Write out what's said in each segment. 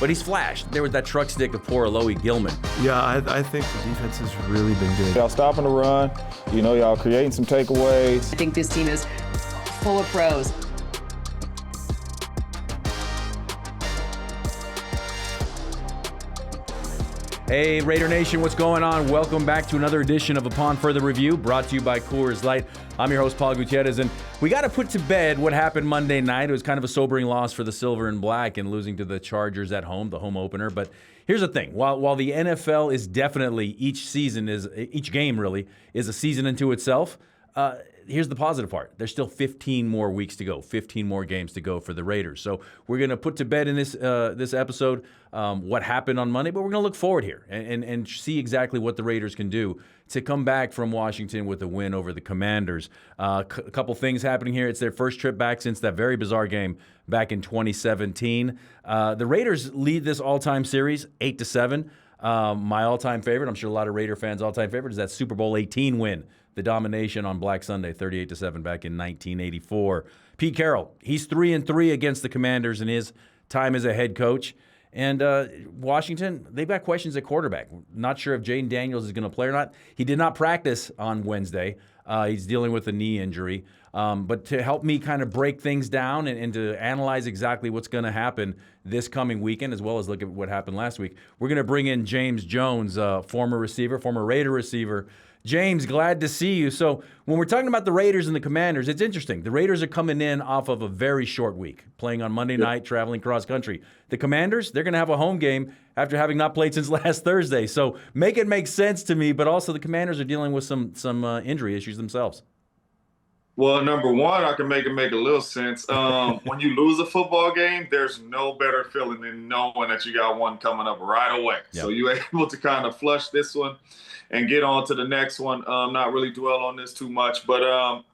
but he's flashed. There was that truck stick of poor Alohi Gilman. Yeah, I think the defense has really been good. Y'all stopping the run. Y'all creating some takeaways. I think this team is full of pros. Hey, Raider Nation, what's going on? Welcome back to another edition of Upon Further Review, brought to you by Coors Light. I'm your host, Paul Gutierrez, and we got to put to bed what happened Monday night. It was kind of a sobering loss for the Silver and Black and losing to the Chargers at home, the home opener. But here's the thing. While the NFL is definitely, each game really, is a season unto itself, here's the positive part. There's still 15 more weeks to go, 15 more games to go for the Raiders. So we're going to put to bed in this episode what happened on Monday, but we're going to look forward here and see exactly what the Raiders can do to come back from Washington with a win over the Commanders. A couple things happening here. It's their first trip back since that very bizarre game back in 2017. The Raiders lead this all-time series 8-7. My all-time favorite, I'm sure a lot of Raider fans' all-time favorite, is that Super Bowl 18 win. The domination on Black Sunday, 38-7 back in 1984. Pete Carroll, he's 3-3 against the Commanders in his time as a head coach. And Washington, they've got questions at quarterback. Not sure if Jaden Daniels is going to play or not. He did not practice on Wednesday. He's dealing with a knee injury. But to help me kind of break things down and to analyze exactly what's going to happen this coming weekend, as well as look at what happened last week, we're going to bring in James Jones, former Raider receiver. James, glad to see you. So when we're talking about the Raiders and the Commanders, it's interesting. The Raiders are coming in off of a very short week, playing on Monday night, traveling cross country. The Commanders, they're going to have a home game after having not played since last Thursday. So make it make sense to me, but also the Commanders are dealing with some injury issues themselves. Well, number one, I can make it make a little sense. When you lose a football game, there's no better feeling than knowing that you got one coming up right away. Yep. So you're able to kind of flush this one and get on to the next one. Not really dwell on this too much, but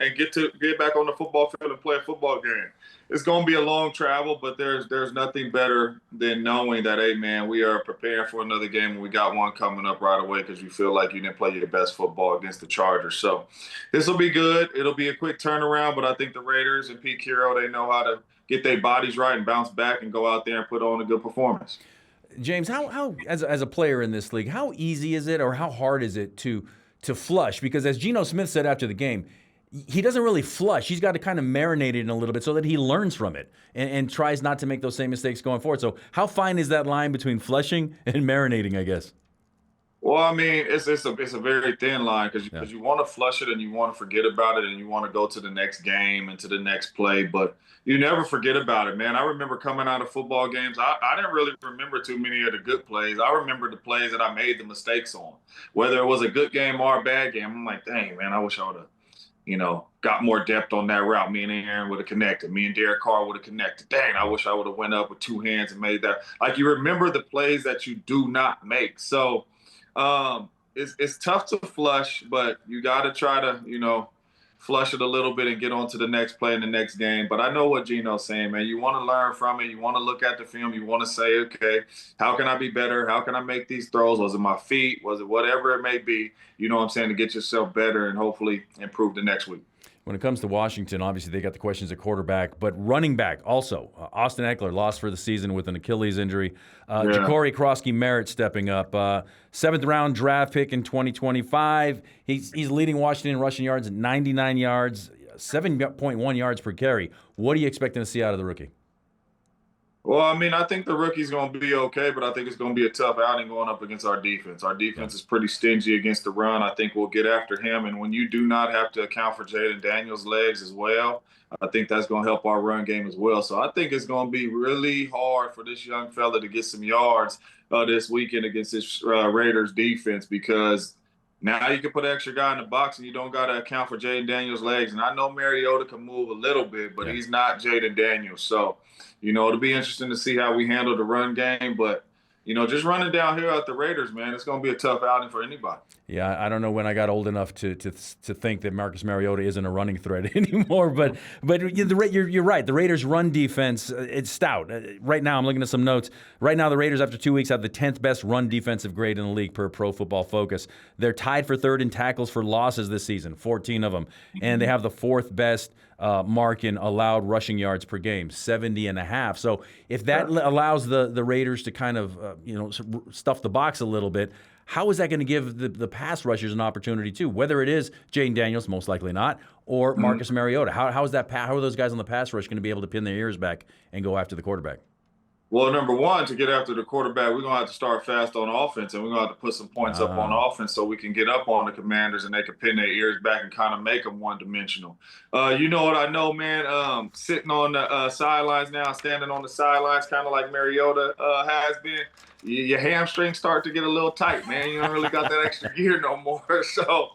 and get back on the football field and play a football game. It's going to be a long travel, but there's nothing better than knowing that, hey, man, we are preparing for another game and we got one coming up right away because you feel like you didn't play your best football against the Chargers. So this will be good. It'll be a quick turnaround, but I think the Raiders and Pete Carroll, they know how to get their bodies right and bounce back and go out there and put on a good performance. James, how as a player in this league, how easy is it or how hard is it to flush? Because as Geno Smith said after the game, he doesn't really flush. He's got to kind of marinate it in a little bit so that he learns from it and tries not to make those same mistakes going forward. So how fine is that line between flushing and marinating, I guess? Well, I mean, it's a very thin line because you want to flush it and you want to forget about it and you want to go to the next game and to the next play, but you never forget about it, man. I remember coming out of football games, I didn't really remember too many of the good plays. I remember the plays that I made the mistakes on, whether it was a good game or a bad game. I'm like, dang, man, I wish I would have, got more depth on that route. Me and Aaron would have connected. Me and Derek Carr would have connected. Dang, I wish I would have went up with two hands and made that. Like, you remember the plays that you do not make. So it's tough to flush, but you got to try to, flush it a little bit and get on to the next play in the next game. But I know what Geno's saying, man. You want to learn from it. You want to look at the film. You want to say, okay, how can I be better? How can I make these throws? Was it my feet? Was it whatever it may be? You know what I'm saying? To get yourself better and hopefully improve the next week. When it comes to Washington, obviously they got the questions at quarterback, but running back also. Austin Eckler lost for the season with an Achilles injury. Ja'Cory Krosky-Merritt stepping up. 7th-round draft pick in 2025. He's leading Washington in rushing yards at 99 yards, 7.1 yards per carry. What are you expecting to see out of the rookie? Well, I mean, I think the rookie's going to be okay, but I think it's going to be a tough outing going up against our defense. Our defense is pretty stingy against the run. I think we'll get after him. And when you do not have to account for Jaden Daniels' legs as well, I think that's going to help our run game as well. So I think it's going to be really hard for this young fella to get some yards this weekend against this Raiders defense because now you can put an extra guy in the box and you don't got to account for Jaden Daniels' legs. And I know Mariota can move a little bit, but he's not Jaden Daniels. So, it'll be interesting to see how we handle the run game. But, just running down here at the Raiders, man, it's going to be a tough outing for anybody. Yeah, I don't know when I got old enough to think that Marcus Mariota isn't a running threat anymore. But you're right. The Raiders' run defense, it's stout. Right now, I'm looking at some notes. Right now, the Raiders, after 2 weeks, have the 10th best run defensive grade in the league per Pro Football Focus. They're tied for third in tackles for losses this season, 14 of them. And they have the 4th best mark in allowed rushing yards per game, 70.5. So if that allows the Raiders to kind of stuff the box a little bit, how is that going to give the pass rushers an opportunity too? Whether it is Jaden Daniels, most likely not, or Marcus Mariota, how are those guys on the pass rush going to be able to pin their ears back and go after the quarterback? Well, number one, to get after the quarterback, we're going to have to start fast on offense, and we're going to have to put some points up on offense so we can get up on the Commanders and they can pin their ears back and kind of make them one-dimensional. You know what I know, man? Sitting on the sidelines now, standing on the sidelines, kind of like Mariota has been, your hamstrings start to get a little tight, man. You don't really got that extra gear no more. So,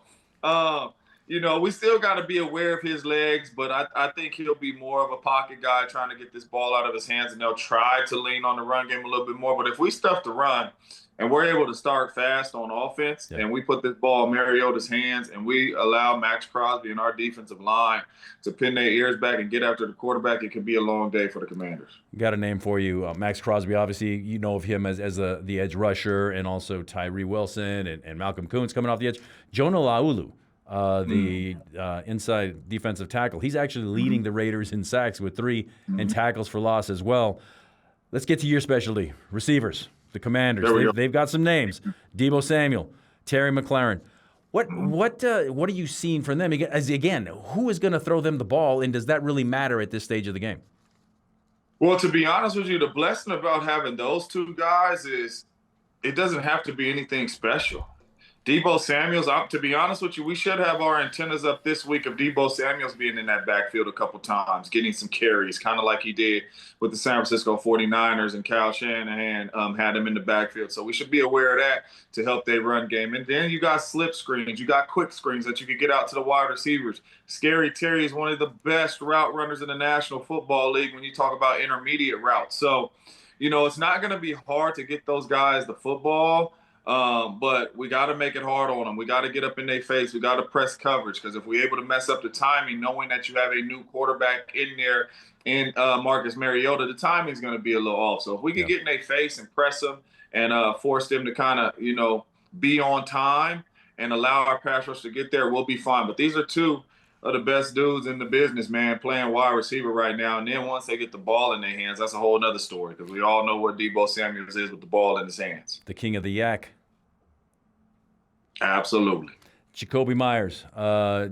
we still got to be aware of his legs, but I think he'll be more of a pocket guy trying to get this ball out of his hands, and they'll try to lean on the run game a little bit more. But if we stuff the run and we're able to start fast on offense and we put this ball in Mariota's hands and we allow Max Crosby and our defensive line to pin their ears back and get after the quarterback, it could be a long day for the Commanders. Got a name for you. Max Crosby, obviously, you know of him as the edge rusher, and also Tyree Wilson and Malcolm Kuntz coming off the edge. Jonah Laulu, the inside defensive tackle. He's actually leading the Raiders in sacks with 3 and tackles for loss as well. Let's get to your specialty, receivers, the Commanders. They've got some names: Deebo Samuel, Terry McLaurin. What are you seeing from them? Again, who is going to throw them the ball, and does that really matter at this stage of the game? Well, to be honest with you, the blessing about having those two guys is it doesn't have to be anything special. Deebo Samuel's, to be honest with you, we should have our antennas up this week of Deebo Samuel's being in that backfield a couple times, getting some carries, kind of like he did with the San Francisco 49ers, and Kyle Shanahan had him in the backfield. So we should be aware of that to help their run game. And then you got slip screens. You got quick screens that you could get out to the wide receivers. Scary Terry is one of the best route runners in the National Football League when you talk about intermediate routes. So, it's not going to be hard to get those guys the football. But we got to make it hard on them. We got to get up in their face. We got to press coverage, because if we're able to mess up the timing, knowing that you have a new quarterback in there in Marcus Mariota, the timing is going to be a little off. So if we can get in their face and press them and force them to kind of, be on time and allow our pass rush to get there, we'll be fine. But these are two of the best dudes in the business, man, playing wide receiver right now. And then once they get the ball in their hands, that's a whole nother story, because we all know what Deebo Samuels is with the ball in his hands. The king of the yak. Absolutely. Jakobi Meyers.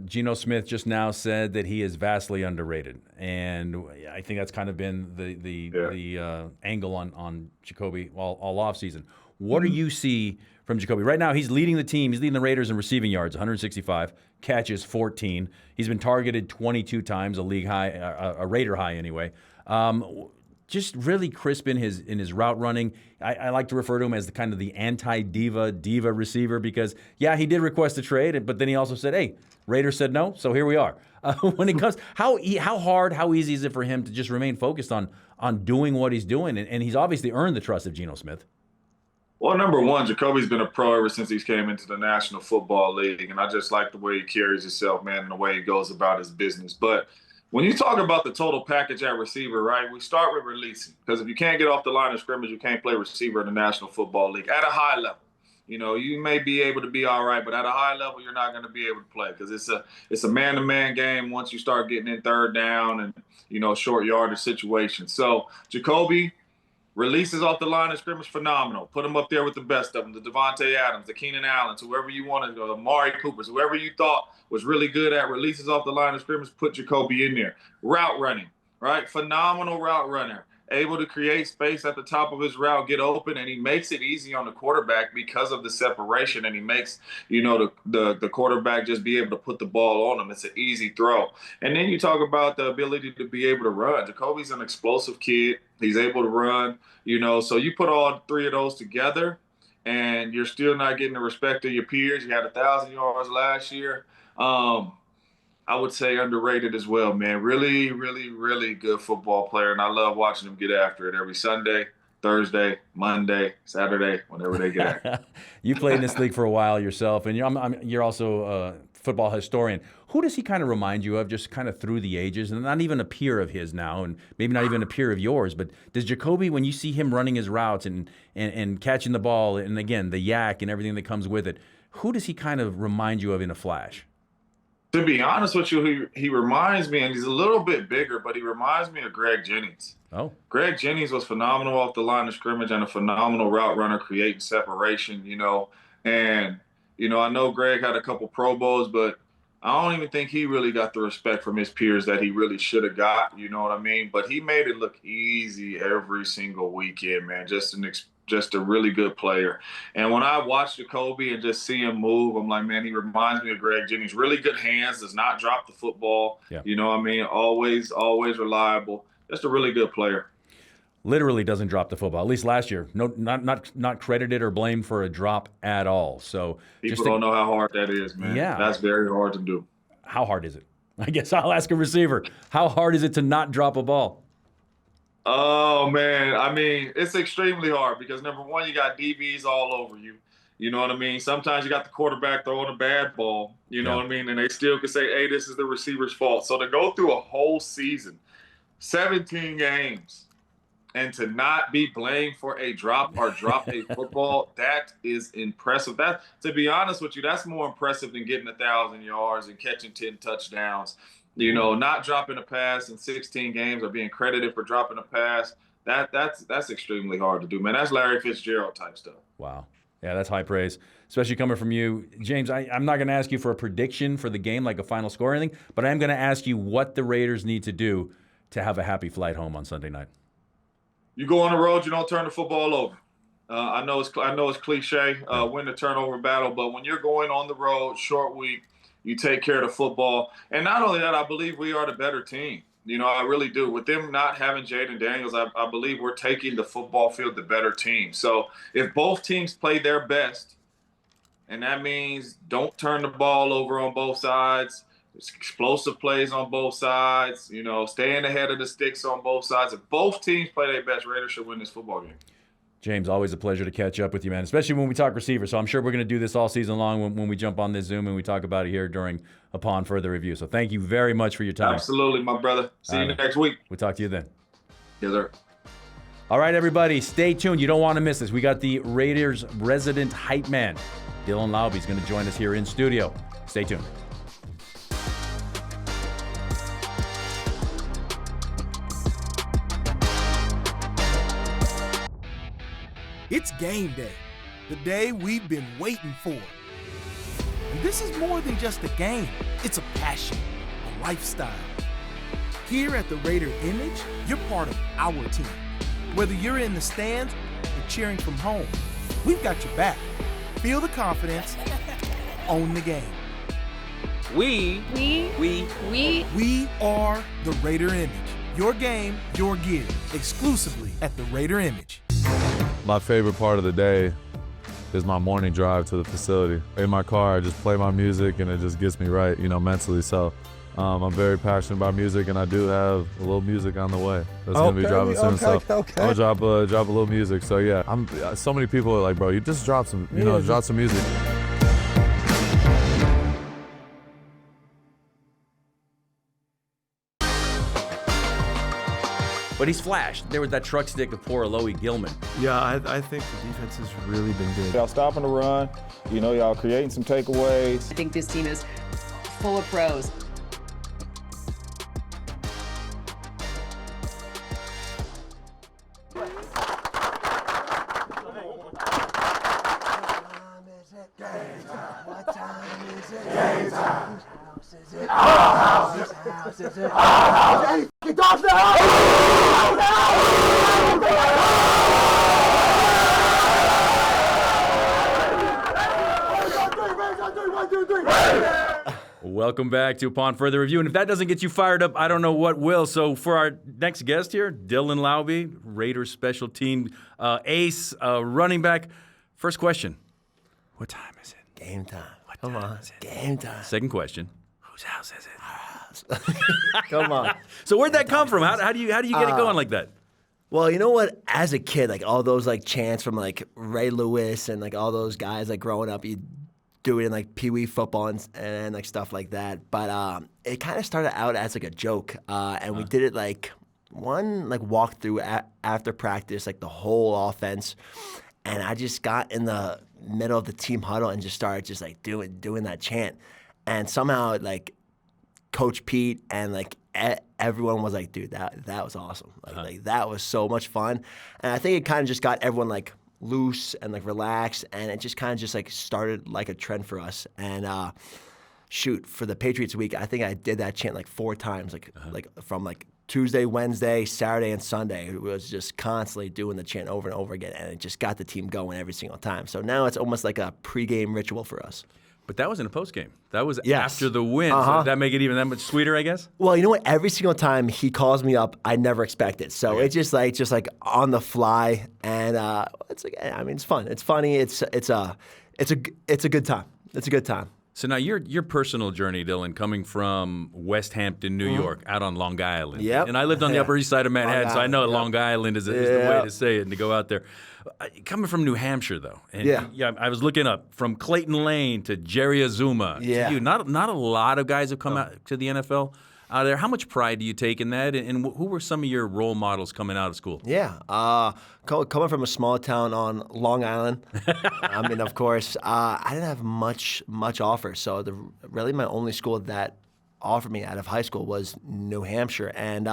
Geno Smith just now said that he is vastly underrated, and I think that's kind of been the angle on Jakobi all offseason. What do you see from Jakobi? Right now, he's leading the team. He's leading the Raiders in receiving yards, 165, catches 14. He's been targeted 22 times, a league high, a Raider high anyway. Just really crisp in his route running. I like to refer to him as the anti-diva receiver, because he did request a trade, but then he also said, "Hey, Raiders said no, so here we are." When it comes, how easy is it for him to just remain focused on doing what he's doing, and he's obviously earned the trust of Geno Smith. Well, number one, Jacoby's been a pro ever since he came into the National Football League, and I just like the way he carries himself, man, and the way he goes about his business. But when you talk about the total package at receiver, right, we start with releasing, because if you can't get off the line of scrimmage, you can't play receiver in the National Football League at a high level. You may be able to be all right, but at a high level, you're not going to be able to play, because it's a man-to-man game once you start getting in third down and, short yardage situations. So Jacoby releases off the line of scrimmage, phenomenal. Put him up there with the best of them, the Devontae Adams, the Keenan Allens, whoever you want to go, the Amari Coopers, whoever you thought was really good at releases off the line of scrimmage, put Jacoby in there. Route running, right? Phenomenal route runner. Able to create space at the top of his route, get open, and he makes it easy on the quarterback because of the separation, and he makes, the quarterback just be able to put the ball on him. It's an easy throw. And then you talk about the ability to be able to run. Jacoby's an explosive kid. He's able to run, so you put all 3 of those together, and you're still not getting the respect of your peers. You had 1,000 yards last year. I would say underrated as well, man. Really, really, really good football player, and I love watching him get after it every Sunday, Thursday, Monday, Saturday, whenever they get after it. You played in this league for a while yourself, and you're also a football historian. Who does he kind of remind you of, just kind of through the ages, and not even a peer of his now, and maybe not even a peer of yours, but does Jacoby, when you see him running his routes and catching the ball, and again, the yak and everything that comes with it, who does he kind of remind you of in a flash? To be honest with you, he reminds me, and he's a little bit bigger, but he reminds me of Greg Jennings. Oh. Greg Jennings was phenomenal off the line of scrimmage and a phenomenal route runner, creating separation, And, I know Greg had a couple Pro Bowls, but I don't even think he really got the respect from his peers that he really should have got, you know what I mean? But he made it look easy every single weekend, man. Just a really good player. And when I watch Jacoby and just see him move, I'm like, man, he reminds me of Greg Jennings. Really good hands, does not drop the football. Yeah. You know what I mean? Always reliable. Just a really good player. Literally doesn't drop the football. At least last year, no, not credited or blamed for a drop at all. So people don't know how hard that is, man. Yeah, that's very hard to do. How hard is it? I guess I'll ask a receiver. How hard is it to not drop a ball? Oh man, I mean, it's extremely hard because number one, you got DBs all over you. You know what I mean? Sometimes you got the quarterback throwing a bad ball. You know what I mean? And they still can say, "Hey, this is the receiver's fault." So to go through a whole season, 17 games, and to not be blamed for a drop or drop a football, that is impressive. That, to be honest with you, that's more impressive than getting 1,000 yards and catching 10 touchdowns. Not dropping a pass in 16 games or being credited for dropping a pass. That's extremely hard to do, man. That's Larry Fitzgerald type stuff. Wow. Yeah, that's high praise, especially coming from you. James, I'm not going to ask you for a prediction for the game, like a final score or anything, but I am going to ask you what the Raiders need to do to have a happy flight home on Sunday night. You go on the road, you don't turn the football over. I know it's cliche, win the turnover battle, but when you're going on the road, short week, you take care of the football. And not only that, I believe we are the better team. I really do. With them not having Jaden Daniels, I believe we're taking the football field the better team. So if both teams play their best, and that means don't turn the ball over on both sides, explosive plays on both sides, staying ahead of the sticks on both sides. If both teams play their best, Raiders should win this football game. James, always a pleasure to catch up with you, man, especially when we talk receivers. So I'm sure we're going to do this all season long when we jump on this Zoom and we talk about it here upon further review. So thank you very much for your time. Absolutely, my brother. See you next week. We'll talk to you then. Yes, sir. All right, everybody, stay tuned. You don't want to miss this. We got the Raiders resident hype man, Dylan Laube. He's going to join us here in studio. Stay tuned. It's game day, the day we've been waiting for. And this is more than just a game. It's a passion, a lifestyle. Here at the Raider Image, you're part of our team. Whether you're in the stands or cheering from home, we've got your back. Feel the confidence, own the game. We are the Raider Image. Your game, your gear, exclusively at the Raider Image. My favorite part of the day is my morning drive to the facility. In my car, I just play my music and it just gets me right, mentally. So I'm very passionate about music, and I do have a little music on the way. That's gonna be dropping soon. So I'm gonna drop a little music. So yeah, so many people are like, bro, you just drop some, drop some music. But he's flashed. There was that truck stick of poor Alohi Gilman. Yeah, I think the defense has really been good. Y'all stopping the run. Y'all creating some takeaways. I think this team is full of pros. Welcome back to Upon Further Review. And if that doesn't get you fired up, I don't know what will. So for our next guest here, Dylan Laube, Raiders special team ace, running back. First question, what time is it? Game time. Come on. Game time. Second question, whose house is it? Our house. Come on. So where'd that come from? How do you get it going like that? Well, you know what? As a kid, all those chants from Ray Lewis and all those guys growing up, you do it in Pee Wee football and stuff like that. But it kind of started out as a joke, and we did it one walk through after practice, the whole offense, and I just got in the middle of the team huddle and just started doing that chant, and somehow Coach Pete and like everyone was like, dude, that was awesome. Like that was so much fun. And I think it kind of just got everyone like loose and like relaxed, and it just kind of just like started like a trend for us. And shoot, for the Patriots week, I think I did that chant like 4 times, like from like Tuesday, Wednesday, Saturday, and Sunday. It was just constantly doing the chant over and over again, and it just got the team going every single time. So now it's almost like a pregame ritual for us. But that was in a postgame. That was after the win. So did that make it even that much sweeter, I guess? Well, you know what? Every single time he calls me up, I never expect it. So it's just like on the fly, and it's like, I mean, it's fun. It's funny. It's a good time. It's a good time. So now your personal journey, Dylan, coming from West Hampton, New York, out on Long Island. Yep. And I lived on the Upper East Side of Manhattan, so I know Long Island is the way to say it and to go out there. Coming from New Hampshire, though, and I was looking up from Clayton Lane to Jerry Azuma. Yeah. To you, not a lot of guys have come out to the NFL out of there. How much pride do you take in that? And who were some of your role models coming out of school? Yeah, coming from a small town on Long Island, I mean, of course, I didn't have much offer. So really my only school that offered me out of high school was New Hampshire, and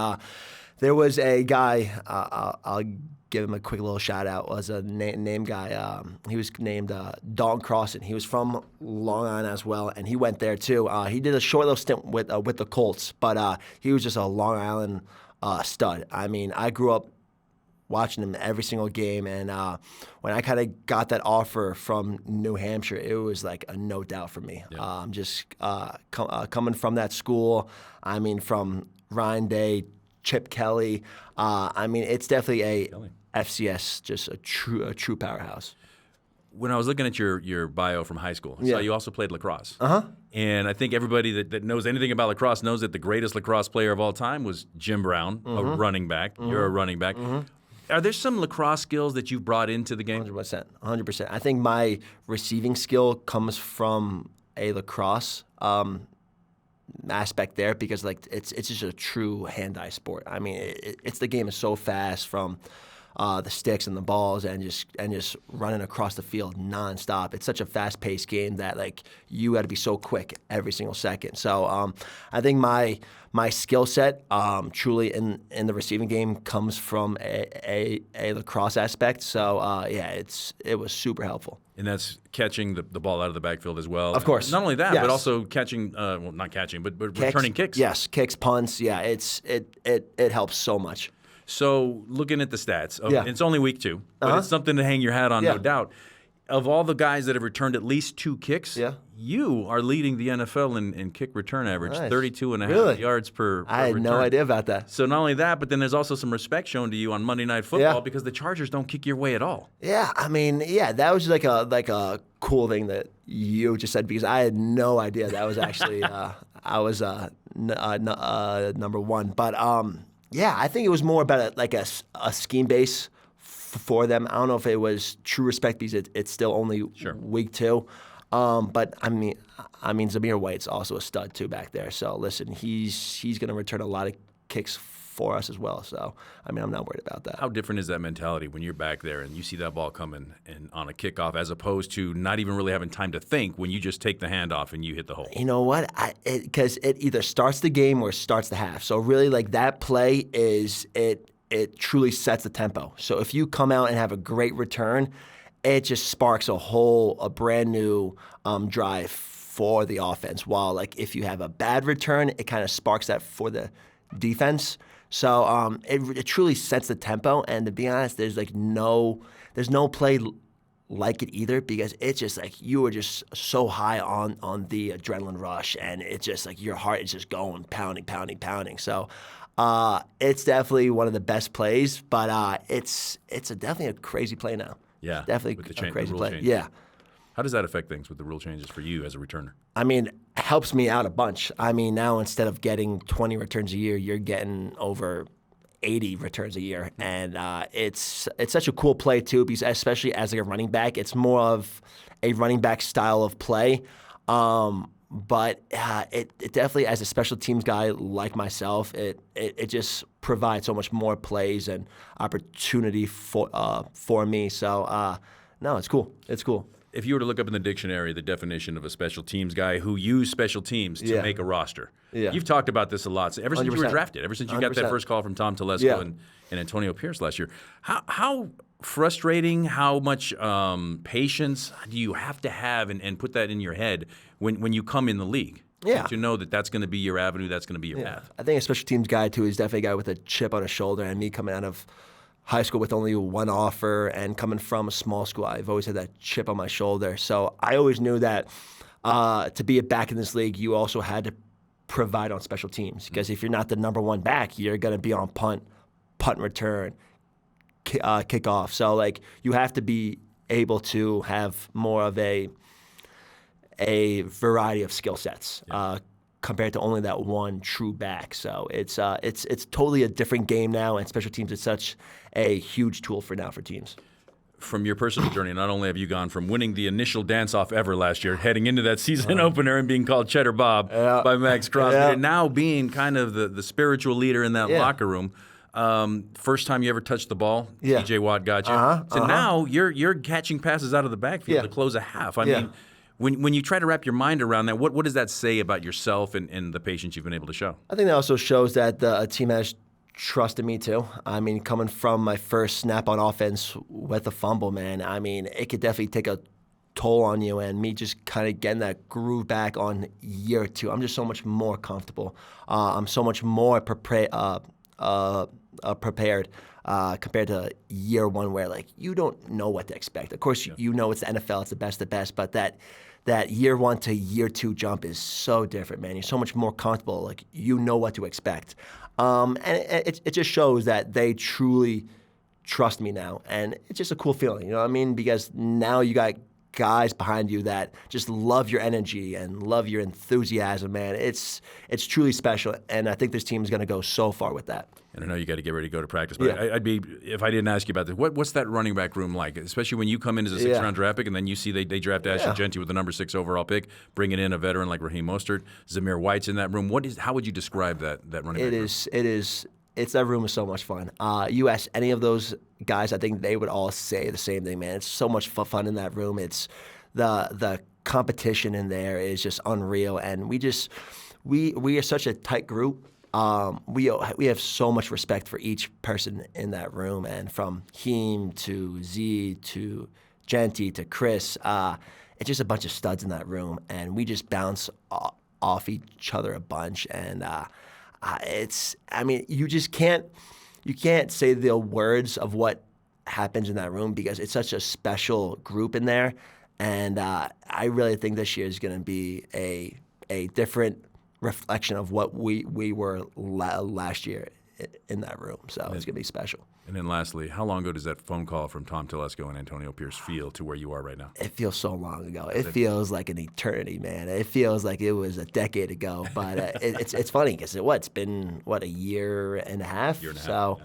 there was a guy. I'll give him a quick little shout out. Was a name guy. He was named Dalton Crossan. He was from Long Island as well, and he went there too. He did a short little stint with the Colts, but he was just a Long Island stud. I mean, I grew up watching him every single game, and when I kind of got that offer from New Hampshire, it was like a no doubt for me. Yeah. Just coming from that school, I mean, from Ryan Day, Chip Kelly. I mean, it's definitely a FCS, just a true powerhouse. When I was looking at your bio from high school, I saw you also played lacrosse. And I think everybody that knows anything about lacrosse knows that the greatest lacrosse player of all time was Jim Brown, a running back. You're a running back. Are there some lacrosse skills that you've brought into the game? 100%. I think my receiving skill comes from a lacrosse aspect there, because like it's just a true hand-eye sport. I mean, it's the game is so fast from the sticks and the balls and just running across the field nonstop. It's such a fast-paced game that like you got to be so quick every single second. So I think my skill set truly in the receiving game comes from a lacrosse aspect. So it was super helpful. And that's catching the ball out of the backfield as well. Of course. Not only that, Yes. but also catching, not catching, but returning kicks. Yes, kicks, punts. Yeah, it helps so much. So looking at the stats, Yeah. it's only week 2, but it's something to hang your hat on, no doubt. Of all the guys that have returned at least 2 kicks, you are leading the NFL in kick return average, Nice. 32.5 yards per I had return. no idea about that. So not only that, but then there's also some respect shown to you on Monday Night Football because the Chargers don't kick your way at all. Yeah, I mean, that was like a cool thing that you just said, because I had no idea that was actually I was number 1. But I think it was more about a scheme base for them. I don't know if it was true respect because it's still only week 2. But I mean, Zamir White's also a stud too back there. So listen, he's going to return a lot of kicks for us as well. So I mean, I'm not worried about that. How different is that mentality when you're back there and you see that ball coming and on a kickoff, as opposed to not even really having time to think when you just take the handoff and you hit the hole? You know what? Because it either starts the game or starts the half. So really, like that play it truly sets the tempo. So if you come out and have a great return, it just sparks a brand new drive for the offense. While like if you have a bad return, it kind of sparks that for the defense. So it truly sets the tempo. And to be honest, there's no play like it either, because it's just like you are just so high on the adrenaline rush, and it's just like your heart is just going pounding. So it's definitely one of the best plays, but it's definitely a crazy play now. Yeah, it's definitely with the a crazy rule play. changes. Yeah. How does that affect things with the rule changes for you as a returner? I mean, it helps me out a bunch. I mean, now instead of getting 20 returns a year, you're getting over 80 returns a year, and it's such a cool play too, because especially as like a running back, it's more of a running back style of play. But it definitely, as a special teams guy like myself, it just provides so much more plays and opportunity for me. So no, it's cool. It's cool. if you were to look up in the dictionary the definition of a special teams guy who used special teams to make a roster, you've talked about this a lot. So ever since you were drafted, ever since you got that first call from Tom Telesco and Antonio Pierce last year, how frustrating, how much patience do you have to have and put that in your head when you come in the league? Yeah. To know that that's going to be your avenue, that's going to be your path. I think a special teams guy, too, is definitely a guy with a chip on his shoulder. And me coming out of high school with only one offer and coming from a small school, I've always had that chip on my shoulder. So I always knew that to be a back in this league, you also had to provide on special teams. Because if you're not the number one back, you're going to be on punt return, kickoff. So, like, you have to be able to have more of a variety of skill sets compared to only that one true back. So it's totally a different game now, and special teams is such a huge tool for teams. From your personal journey, not only have you gone from winning the initial dance-off ever last year, heading into that season opener and being called Cheddar Bob by Max Crosby, and now being kind of the spiritual leader in that locker room. First time you ever touched the ball, TJ Watt got you. So now you're catching passes out of the backfield to close a half. I mean, when you try to wrap your mind around that, what does that say about yourself and the patience you've been able to show? I think that also shows that the team has trusted me too. I mean, coming from my first snap on offense with a fumble, man, I mean, it could definitely take a toll on you, and me just kind of getting that groove back on year two. I'm just so much more comfortable. I'm so much more prepared compared to year one, where like you don't know what to expect. Of course, you know it's the NFL, it's the best of the best, but that year one to year two jump is so different, man. You're so much more comfortable, like you know what to expect, and it just shows that they truly trust me now, and it's just a cool feeling, you know what I mean? Because now you got guys behind you that just love your energy and love your enthusiasm, man. It's truly special, and I think this team is going to go so far with that. And I know you got to get ready to go to practice, but I'd be, if I didn't ask you about this, what's that running back room like? Especially when you come in as a sixth-round draft pick, and then you see they draft Ashton Genty with the number 6 overall pick, bringing in a veteran like Raheem Mostert, Zamir White's in that room. How would you describe that running back room? That room is so much fun. You ask any of those guys, I think they would all say the same thing, man. It's so much fun in that room. It's the competition in there is just unreal, and we are such a tight group. We have so much respect for each person in that room, and from Heem to Z to Genty to Chris, it's just a bunch of studs in that room, and we just bounce off each other a bunch, and you just can't say the words of what happens in that room because it's such a special group in there, and I really think this year is going to be a different reflection of what we were last year in that room. So it's going to be special. And then lastly, how long ago does that phone call from Tom Telesco and Antonio Pierce feel to where you are right now? It feels so long ago. It feels like an eternity, man. It feels like it was a decade ago. But it's funny because it's been, a year and a half? So,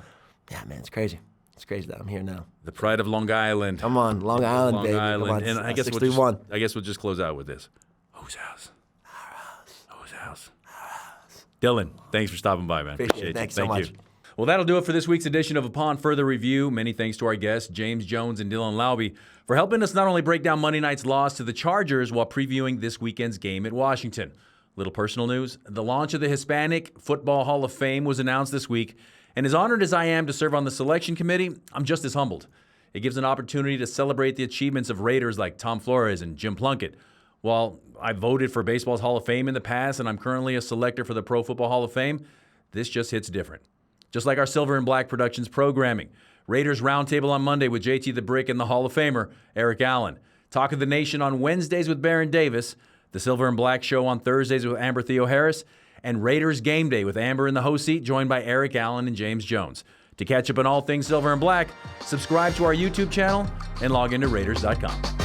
yeah, man, it's crazy. It's crazy that I'm here now. The pride of Long Island. Come on, Long Island, baby. Island. Come on, and I guess we'll just close out with this. Whose house? Our house. Whose house? Our house. Dylan, thanks for stopping by, man. Appreciate it. Thanks so much. You. Well, that'll do it for this week's edition of Upon Further Review. Many thanks to our guests, James Jones and Dylan Laube, for helping us not only break down Monday night's loss to the Chargers while previewing this weekend's game at Washington. Little personal news, the launch of the Hispanic Football Hall of Fame was announced this week, and as honored as I am to serve on the selection committee, I'm just as humbled. It gives an opportunity to celebrate the achievements of Raiders like Tom Flores and Jim Plunkett. While I voted for baseball's Hall of Fame in the past and I'm currently a selector for the Pro Football Hall of Fame, this just hits different. Just like our Silver and Black Productions programming. Raiders Roundtable on Monday with JT the Brick and the Hall of Famer, Eric Allen. Talk of the Nation on Wednesdays with Baron Davis. The Silver and Black Show on Thursdays with Amber Theo Harris. And Raiders Game Day with Amber in the host seat, joined by Eric Allen and James Jones. To catch up on all things Silver and Black, subscribe to our YouTube channel and log into Raiders.com.